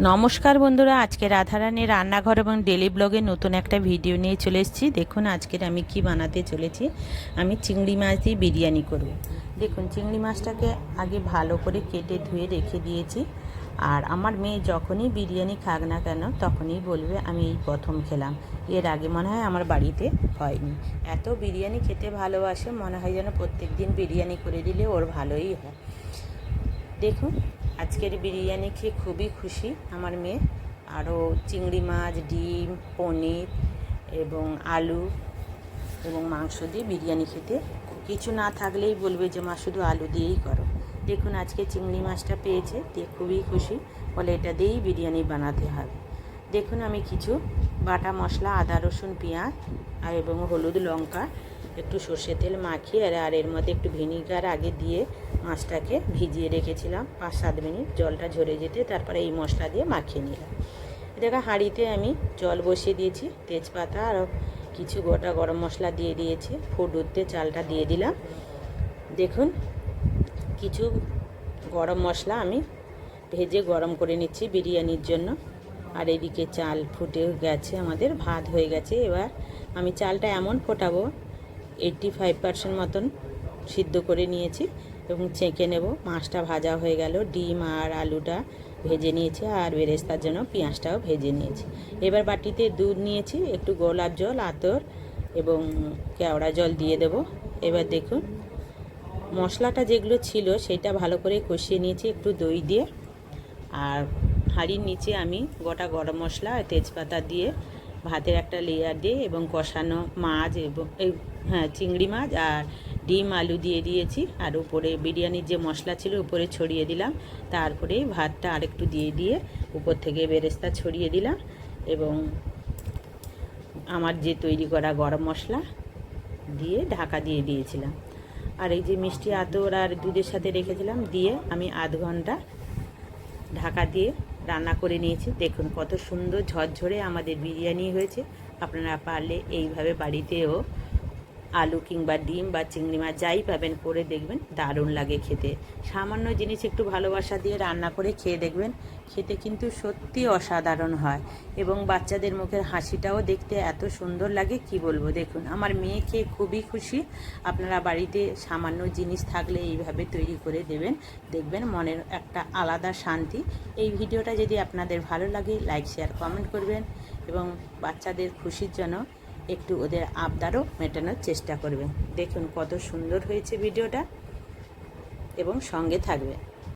নমস্কার বন্ধুরা, আজকে রাধারানীর রান্নাঘর এবং ডেলি ব্লগে নতুন একটা ভিডিও নিয়ে চলে এসেছি। দেখুন আজকের আমি কি বানাতে চলেছি। আমি চিংড়ি মাছ দিয়ে বিরিয়ানি করব। দেখুন চিংড়ি মাছটাকে আগে ভালো করে কেটে ধুয়ে রেখে দিয়েছি। আর আমার মেয়ে যখনই বিরিয়ানি খাক না কেন তখনই বলবে আমি এই প্রথম খেলাম, এর আগে মনে হয় আমার বাড়িতে হয়নি। এত বিরিয়ানি খেতে ভালোবাসে, মনে হয় যেন প্রত্যেক দিন বিরিয়ানি করে দিলে ওর ভালোই হয়। দেখুন আজকের বিরিয়ানি খেয়ে খুবই খুশি আমার মেয়ে। আরও চিংড়ি মাছ, ডিম, পনির এবং আলু এবং মাংস দিয়ে বিরিয়ানি খেতে কিছু না থাকলেই বলবে যে মা শুধু আলু দিয়েই করো। দেখুন আজকে চিংড়ি মাছটা পেয়েছে, দিয়ে খুবই খুশি, বলে এটা দিয়েই বিরিয়ানি বানাতে হবে। দেখুন আমি কিছু বাটা মশলা, আদা রসুন পেঁয়াজ আর এবং হলুদ লঙ্কা একটু সর্ষে তেল মাখিয়ে আর এর মধ্যে একটু ভিনিগার আগে দিয়ে মাছটাকে ভিজিয়ে রেখেছিলাম 5-7 মিনিট, জলটা ঝরে যেতে, তারপরে এই মশলা দিয়ে মাখিয়ে নিলাম। দেখো হাঁড়িতে আমি জল বসিয়ে দিয়েছি, তেজপাতা আর কিছু গোটা গরম মশলা দিয়ে দিয়েছি, ফুট উঠতে চালটা দিয়ে দিলাম। দেখুন কিছু গরম মশলা আমি ভেজে গরম করে নিচ্ছি বিরিয়ানির জন্য। আর এদিকে চাল ফুটে গেছে, আমাদের ভাত হয়ে গেছে। এবার আমি চালটা এমন ফোটাবো 85% মতন সিদ্ধ করে নিয়েছি এবং ছেঁকে নেব। মাছটা ভাজা হয়ে গেল, ডিম আর আলুটা ভেজে নিয়েছি আর বেরেস্তার জন্য পেঁয়াজটাও ভেজে নিয়েছি। এবার বাটিতে দুধ নিয়েছি, একটু গোলাপ জল, আতর এবং কেওড়া জল দিয়ে দেব। এবার দেখুন মশলাটা যেগুলো ছিল সেটা ভালো করে কষিয়ে নিয়েছি একটু দই দিয়ে। আর হাঁড়ির নিচে আমি গোটা গরম মশলা আর তেজপাতা দিয়ে ভাতের একটা লেয়ার দিয়ে এবং কষানো মাছ এবং চিংড়ি মাছ আর ডিম আলু দিয়ে দিয়েছি। আর উপরে বিরিয়ানির যে মশলা ছিল উপরে ছড়িয়ে দিলাম। তারপরে ভাতটা আরেকটু দিয়ে উপর থেকে বেরেস্তা ছড়িয়ে দিলাম এবং আমার যে তৈরি করা গরম মশলা দিয়ে ঢাকা দিয়ে দিয়েছিলাম। আর এই যে মিষ্টি আতর আর দুধের সাথে রেখেছিলাম, দিয়ে আমি আধ ঘন্টা ঢাকা দিয়ে রান্না করে নিয়েছি। দেখুন কত সুন্দর ঝরঝরে আমাদের বিরিয়ানি হয়েছে। আপনারা পারলে এইভাবে বাড়িতেও আলু কিংবা ডিম বা চিংড়ি মাছ যাই পাবেন করে দেখবেন, দারুণ লাগে খেতে। সামান্য জিনিস একটু ভালোবাসা দিয়ে রান্না করে খেয়ে দেখবেন, খেতে কিন্তু সত্যি অসাধারণ হয় এবং বাচ্চাদের মুখের হাসিটাও দেখতে এত সুন্দর লাগে কি বলবো। দেখুন আমার মেয়ে খেয়ে খুবই খুশি। আপনারা বাড়িতে সামান্য জিনিস থাকলে এইভাবে তৈরি করে দেবেন, দেখবেন মনের একটা আলাদা শান্তি। এই ভিডিওটা যদি আপনাদের ভালো লাগে লাইক, শেয়ার, কমেন্ট করবেন এবং বাচ্চাদের খুশির জন্য একটু ওদের আবদারও মেটানোর চেষ্টা করবেন। দেখুন কত সুন্দর হয়েছে ভিডিওটা এবং সঙ্গে থাকবেন।